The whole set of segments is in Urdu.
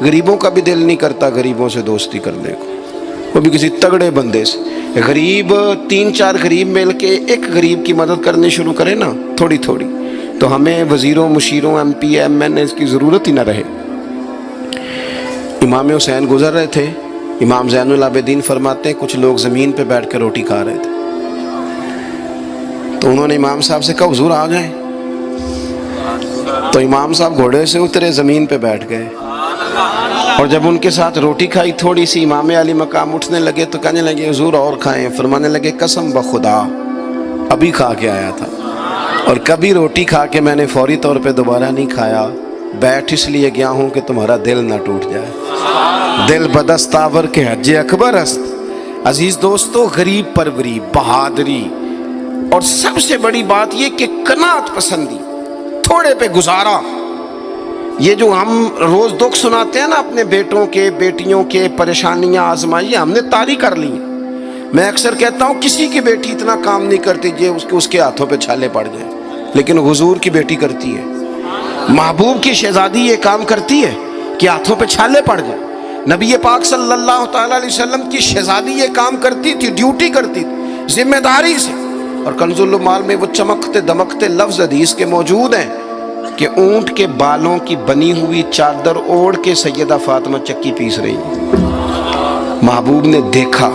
غریبوں کا بھی دل نہیں کرتا غریبوں سے دوستی کرنے کو، وہ بھی کسی تگڑے بندے سے۔ غریب 3-4 غریب مل کے ایک غریب کی مدد کرنے شروع کرے نا تھوڑی تھوڑی، تو ہمیں وزیروں، مشیروں، MP، MN کی ضرورت ہی نہ رہے۔ امام حسین گزر رہے تھے، امام زین العابدین فرماتے ہیں کچھ لوگ زمین پہ بیٹھ کے روٹی کھا رہے تھے، تو انہوں نے امام صاحب سے کہا حضور آ جائیں، تو امام صاحب گھوڑے سے اترے، زمین پہ بیٹھ گئے، اور جب ان کے ساتھ روٹی کھائی تھوڑی سی، امام علی مقام اٹھنے لگے تو کہنے لگے حضور اور کھائیں، فرمانے لگے قسم بخدا ابھی کھا کے آیا تھا، اور کبھی روٹی کھا کے میں نے فوری طور پہ دوبارہ نہیں کھایا، بیٹھ اس لیے گیا ہوں کہ تمہارا دل نہ ٹوٹ جائے، دل بدستاور کے حج اکبر است۔ عزیز دوستو، غریب پروری، بہادری، اور سب سے بڑی بات یہ کہ قناعت پسندی، تھوڑے پہ گزارا۔ یہ جو ہم روز دکھ سناتے ہیں نا اپنے بیٹوں کے، بیٹیوں کے، پریشانیاں، آزمائیاں ہم نے طاری کر لی ہیں۔ میں اکثر کہتا ہوں کسی کی بیٹی اتنا کام نہیں کرتی اس کے ہاتھوں پہ چھالے پڑ جائیں، لیکن حضور کی بیٹی کرتی ہے، محبوب کی شہزادی یہ کام کرتی ہے کہ ہاتھوں پہ چھالے پڑ جائیں۔ نبی پاک صلی اللہ تعالیٰ علیہ وسلم کی شہزادی یہ کام کرتی تھی، ڈیوٹی کرتی تھی ذمہ داری سے۔ اور کنز المال میں وہ چمکتے دمکتے لفظ حدیث کے موجود ہیں کہ اونٹ کے بالوں کی بنی ہوئی چادر اوڑھ کے سیدہ فاطمہ چکی پیس رہی، محبوب نے دیکھا،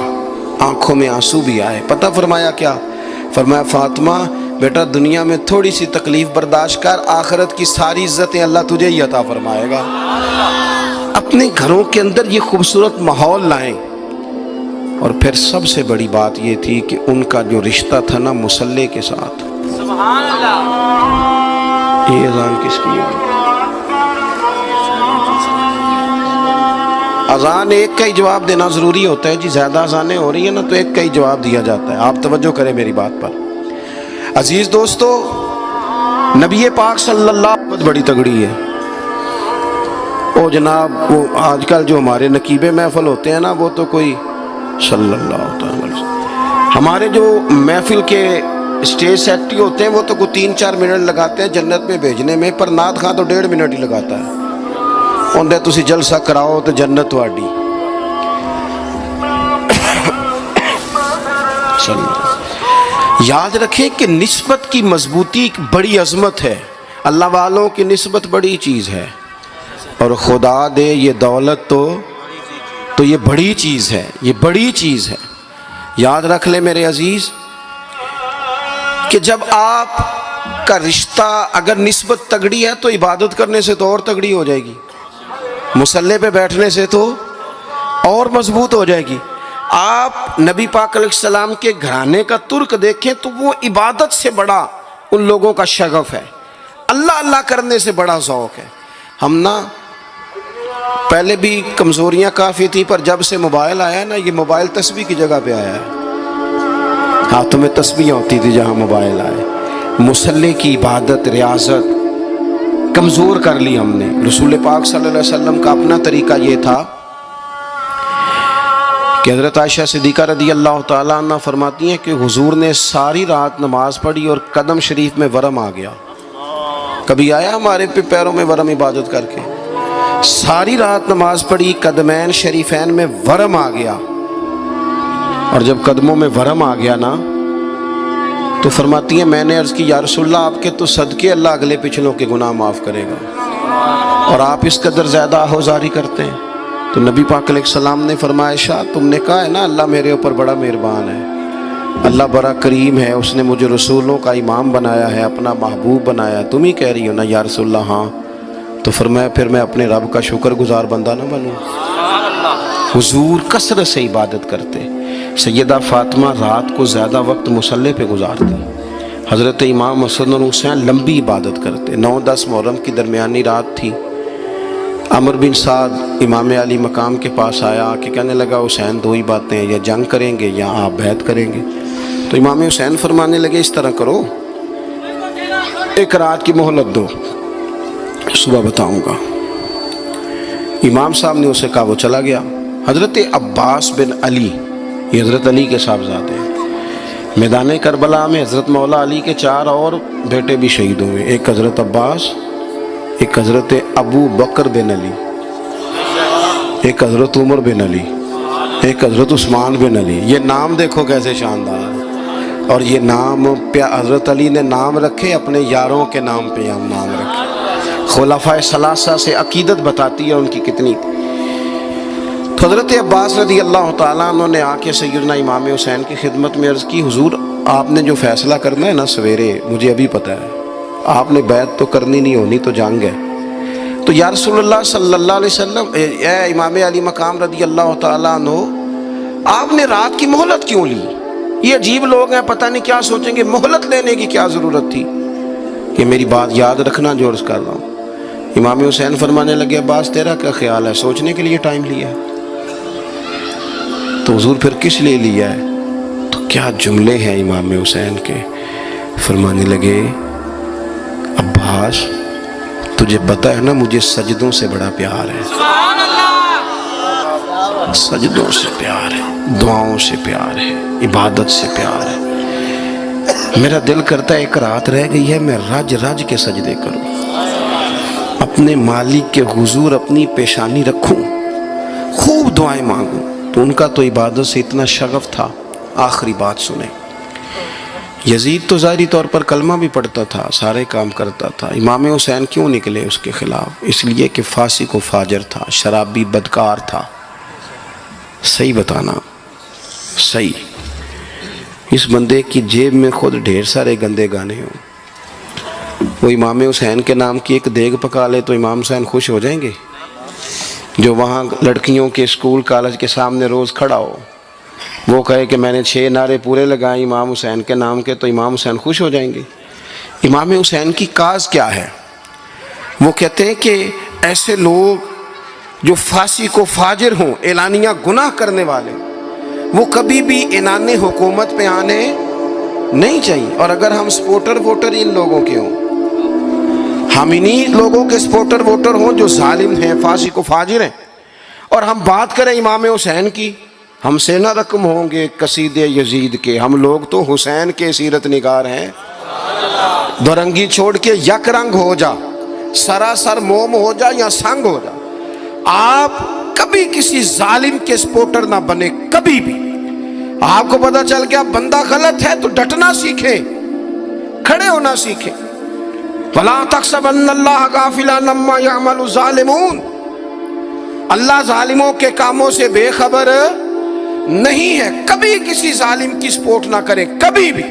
آنکھوں میں آنسو بھی آئے، پتہ فرمایا کیا؟ فرمایا فاطمہ بیٹا دنیا میں تھوڑی سی تکلیف برداشت کر، آخرت کی ساری عزتیں اللہ تجھے ہی عطا فرمائے گا۔ اپنے گھروں کے اندر یہ خوبصورت ماحول لائیں۔ اور پھر سب سے بڑی بات یہ تھی کہ ان کا جو رشتہ تھا نا مصلی کے ساتھ۔ سبحان اللہ۔ یہ اذان کس کی ہے؟ اذان ایک کا ہی جواب دینا ضروری ہوتا ہے جی، زیادہ اذانیں ہو رہی ہیں نا تو ایک کا ہی جواب دیا جاتا ہے، آپ توجہ کریں میری بات پر۔ عزیز دوستو، نبی پاک صلی اللہ علیہ وسلم بڑی تگڑی ہے۔ وہ جناب وہ آج کل جو ہمارے نقیبے محفل ہوتے ہیں نا، وہ تو کوئی صلی اللہ علیہ وسلم، ہمارے جو محفل کے اسٹیج سیکٹری ہوتے ہیں وہ تو کوئی 3-4 منٹ لگاتے ہیں جنت میں بھیجنے میں، پر نعت خواں تو 1.5 منٹ ہی لگاتا ہے، اندر تسی جلسہ کراؤ تو جنت تواڈی۔ یاد رکھیں کہ نسبت کی مضبوطی ایک بڑی عظمت ہے، اللہ والوں کی نسبت بڑی چیز ہے، اور خدا دے یہ دولت تو یہ بڑی چیز ہے، یہ بڑی چیز ہے۔ یاد رکھ لے میرے عزیز کہ جب آپ کا رشتہ اگر نسبت تگڑی ہے تو عبادت کرنے سے تو اور تگڑی ہو جائے گی، مصلی پہ بیٹھنے سے تو اور مضبوط ہو جائے گی۔ آپ نبی پاک علیہ السلام کے گھرانے کا ترک دیکھیں تو وہ عبادت سے بڑا ان لوگوں کا شغف ہے، اللہ اللہ کرنے سے بڑا ذوق ہے۔ ہم نا پہلے بھی کمزوریاں کافی تھی، پر جب سے موبائل آیا نا، یہ موبائل تسبیح کی جگہ پہ آیا ہے، ہاتھوں میں تسبیح ہوتی تھی جہاں موبائل آئے۔ مصلی کی عبادت، ریاضت کمزور کر لی ہم نے۔ رسول پاک صلی اللہ علیہ وسلم کا اپنا طریقہ یہ تھا کہ حضرت عائشہ صدیقہ رضی اللہ تعالیٰ عنہ فرماتی ہیں کہ حضور نے ساری رات نماز پڑھی اور قدم شریف میں ورم آ گیا۔ کبھی آیا ہمارے پہ پیروں میں ورم عبادت کر کے؟ ساری رات نماز پڑھی، قدمین شریفین میں ورم آ گیا، اور جب قدموں میں ورم آ گیا نا تو فرماتی ہیں میں نے عرض کی یا رسول اللہ آپ کے تو صدقے اللہ اگلے پچھلوں کے گناہ معاف کرے گا، اور آپ اس قدر زیادہ آہوزاری کرتے ہیں۔ تو نبی پاک علیہ السلام نے فرمایا عائشہ تم نے کہا ہے نا اللہ میرے اوپر بڑا مہربان ہے، اللہ بڑا کریم ہے، اس نے مجھے رسولوں کا امام بنایا ہے، اپنا محبوب بنایا ہے، تم ہی کہہ رہی ہو نا یا رسول اللہ؟ ہاں۔ تو فرمایا پھر میں اپنے رب کا شکر گزار بندہ نہ بنوں؟ حضور کثرت سے عبادت کرتے، سیدہ فاطمہ رات کو زیادہ وقت مصلی پہ گزارتے، حضرت امام حسن اور حسین لمبی عبادت کرتے۔ 9-10 محرم کی درمیانی رات تھی، عمر بن سعد امام علی مقام کے پاس آیا کہ کہنے لگا حسین دو ہی باتیں ہیں، یا جنگ کریں گے یا آپ بیعت کریں گے۔ تو امام حسین فرمانے لگے اس طرح کرو، ایک رات کی مہلت دو، صبح بتاؤں گا۔ امام صاحب نے اسے کہا، وہ چلا گیا۔ حضرت عباس بن علی، یہ حضرت علی کے صاحبزادے ہیں، میدان کربلا میں حضرت مولا علی کے 4 اور بیٹے بھی شہید ہوئے، ایک حضرت عباس، ایک حضرت ابو بکر بن علی، ایک حضرت عمر بن علی، ایک حضرت عثمان بن علی. یہ نام دیکھو کیسے شاندار. اور یہ نام حضرت علی نے نام رکھے اپنے یاروں کے نام پہ ہم نام رکھے. خلفائے ثلاثہ سے عقیدت بتاتی ہے ان کی کتنی. تو حضرت عباس رضی اللہ تعالیٰ عنہ نے آ کے سیدنا امام حسین کی خدمت میں عرض کی، حضور آپ نے جو فیصلہ کرنا ہے نا سویرے، مجھے ابھی پتہ ہے، آپ نے بیعت تو کرنی نہیں، ہونی تو جنگ ہے. تو یا رسول اللہ صلی اللہ علیہ وسلم، اے امام علی مقام رضی اللہ تعالیٰ عنہ، آپ نے رات کی مہلت کیوں لی؟ یہ عجیب لوگ ہیں، پتہ نہیں کیا سوچیں گے، مہلت لینے کی کیا ضرورت تھی؟ کہ میری بات یاد رکھنا جو عرض کر رہا ہوں. امام حسین فرمانے لگے، عباس تیرا کیا خیال ہے، سوچنے کے لیے ٹائم لیا ہے تو حضور پھر کس لیے لیا ہے؟ تو کیا جملے ہیں امام حسین کے. فرمانے لگے، عباس تجھے پتا ہے نا مجھے سجدوں سے بڑا پیار ہے، سجدوں سے پیار ہے، دعاؤں سے پیار ہے، عبادت سے پیار ہے. میرا دل کرتا ہے ایک رات رہ گئی ہے میں رج رج کے سجدے کروں، اپنے مالک کے حضور اپنی پیشانی رکھوں، خوب دعائیں مانگوں. تو ان کا تو عبادت سے اتنا شغف تھا. آخری بات سنیں، یزید تو ظاہری طور پر کلمہ بھی پڑھتا تھا، سارے کام کرتا تھا. امام حسین کیوں نکلے اس کے خلاف؟ اس لیے کہ فاسق و فاجر تھا، شرابی بدکار تھا. صحیح بتانا، صحیح. اس بندے کی جیب میں خود ڈھیر سارے گندے گانے ہوں، وہ امام حسین کے نام کی ایک دیگ پکا لے تو امام حسین خوش ہو جائیں گے؟ جو وہاں لڑکیوں کے اسکول کالج کے سامنے روز کھڑا ہو، وہ کہے کہ میں نے 6 نعرے پورے لگائے امام حسین کے نام کے، تو امام حسین خوش ہو جائیں گے؟ امام حسین کی کاز کیا ہے؟ وہ کہتے ہیں کہ ایسے لوگ جو فاسق و فاجر ہوں، اعلانیہ گناہ کرنے والے، وہ کبھی بھی عنان حکومت پہ آنے نہیں چاہیے. اور اگر ہم سپورٹر ووٹر ان لوگوں کے ہوں، ہم انہی لوگوں کے سپورٹر ووٹر ہوں جو ظالم ہیں، فاسق و فاجر ہیں، اور ہم بات کریں امام حسین کی، ہم سے نہ رقم ہوں گے قصید یزید کے. ہم لوگ تو حسین کے سیرت نگار ہیں. دورنگی چھوڑ کے یک رنگ ہو جا، سراسر موم ہو جا یا سنگ ہو جا، آپ کبھی کسی ظالم کے سپورٹر نہ بنے. کبھی بھی آپ کو پتا چل گیا بندہ غلط ہے تو ڈٹنا سیکھیں، کھڑے ہونا سیکھیں. وَلَا تَحْسَبَنَّ اللَّهَ غَافِلًا عَمَّا يَعْمَلُ الظَّالِمُونَ، اللہ ظالموں کے کاموں سے بے خبر نہیں ہے. کبھی کسی ظالم کی سپورٹ نہ کریں، کبھی بھی.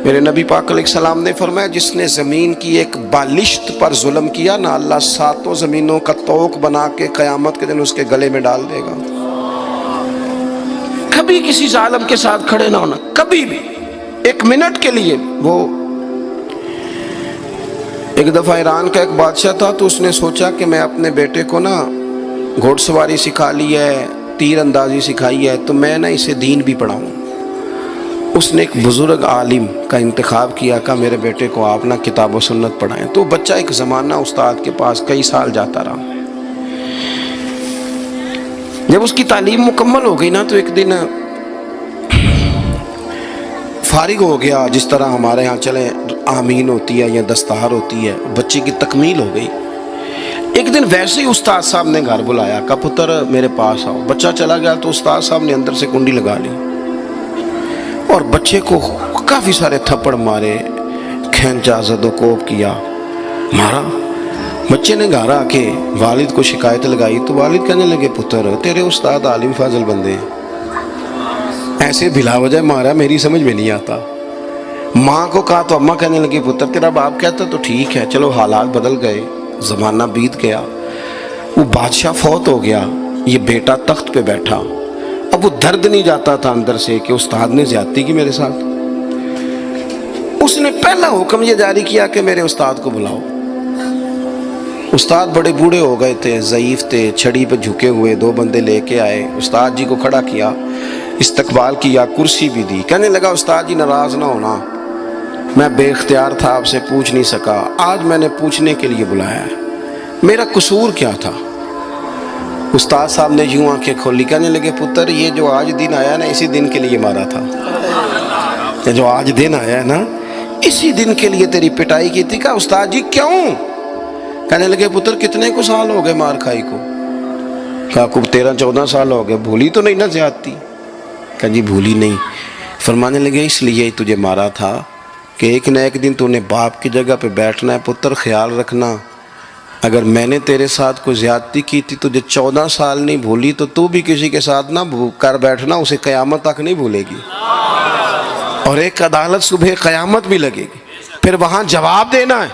میرے نبی پاک علیہ السلام نے فرمایا، جس نے زمین کی ایک بالشت پر ظلم کیا نا، اللہ 7 زمینوں کا طوق بنا کے قیامت کے دن اس کے گلے میں ڈال دے گا. کبھی کسی ظالم کے ساتھ کھڑے نہ ہونا، کبھی بھی، ایک منٹ کے لیے. وہ ایک دفعہ ایران کا ایک بادشاہ تھا، تو اس نے سوچا کہ میں اپنے بیٹے کو نا گھوڑ سواری سکھا لی ہے، تیر اندازی سکھائی ہے، تو میں نا اسے دین بھی پڑھاؤں. اس نے ایک بزرگ عالم کا انتخاب کیا کہ میرے بیٹے کو آپ نا کتاب و سنت پڑھائیں. تو بچہ ایک زمانہ استاد کے پاس کئی سال جاتا رہا. جب اس کی تعلیم مکمل ہو گئی نا، تو ایک دن فارغ ہو گیا، جس طرح ہمارے ہاں چلیں آمین ہوتی ہے یا دستار ہوتی ہے، بچے کی تکمیل ہو گئی. ایک دن ویسے ہی استاد صاحب نے گھر بلایا کہ پتر میرے پاس آؤ. بچہ چلا گیا تو استاد صاحب نے اندر سے کنڈی لگا لی اور بچے کو کافی سارے تھپڑ مارے، کھینچا، زد و کوب کیا، مارا. بچے نے گھر آ کے والد کو شکایت لگائی تو والد کہنے لگے، پتر تیرے استاد عالم فاضل بندے ہیں، ایسے بلا وجہ مارا، میری سمجھ میں نہیں آتا. ماں کو کہا تو اماں کہنے لگی، پتر تیرا باپ کہتا تو ٹھیک ہے، چلو حالات بدل گئے، زمانہ بیت گیا، وہ بادشاہ فوت ہو گیا، یہ بیٹا تخت پہ بیٹھا. اب وہ درد نہیں جاتا تھا اندر سے کہ استاد نے زیادتی کی میرے ساتھ. اس نے پہلا حکم یہ جاری کیا کہ میرے استاد کو بلاؤ. استاد بڑے بوڑھے ہو گئے تھے، ضعیف تھے، چھڑی پہ جھکے ہوئے. 2 بندے لے کے آئے، استاد جی کو کھڑا کیا، استقبال کیا، کرسی بھی دی. کہنے لگا، استاد جی ناراض نہ ہونا، میں بے اختیار تھا، آپ سے پوچھ نہیں سکا، آج میں نے پوچھنے کے لیے بلایا ہے، میرا قصور کیا تھا؟ استاد صاحب نے یوں آنکھیں کھولی، کہنے لگے، پتر یہ جو آج دن آیا نا، اسی دن کے لیے مارا تھا. یہ جو آج دن آیا ہے نا، اسی دن کے لیے تیری پٹائی کی تھی. کہا، استاد جی کیوں؟ کہنے لگے، پتر کتنے کو سال ہو گئے مار کھائی کو، کہا کو 13-14 سال ہو گئے، بھولی تو نہیں نا زیادتی؟ کہا جی بھولی نہیں۔ فرمانے لگے اس لیے تجھے مارا تھا کہ ایک نہ ایک دن تو نے باپ کی جگہ پہ بیٹھنا ہے، پتر خیال رکھنا اگر میں نے تیرے ساتھ کوئی زیادتی کی تھی تجھے 14 سال نہیں بھولی تو بھی کسی کے ساتھ نہ کر بیٹھنا، اسے قیامت تک نہیں بھولے گی، اور ایک عدالت صبح قیامت بھی لگے گی، پھر وہاں جواب دینا ہے۔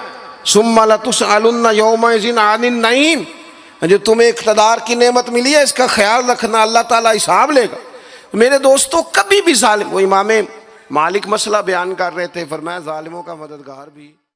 ثم لتسألن یومئذ عن النعیم، جو تمہیں اقتدار کی نعمت ملی ہے اس کا خیال رکھنا، اللہ تعالیٰ حساب لے گا۔ میرے دوستو کبھی بھی ظالم، وہ امام مالک مسئلہ بیان کر رہے تھے، فرمایا ظالموں کا مددگار بھی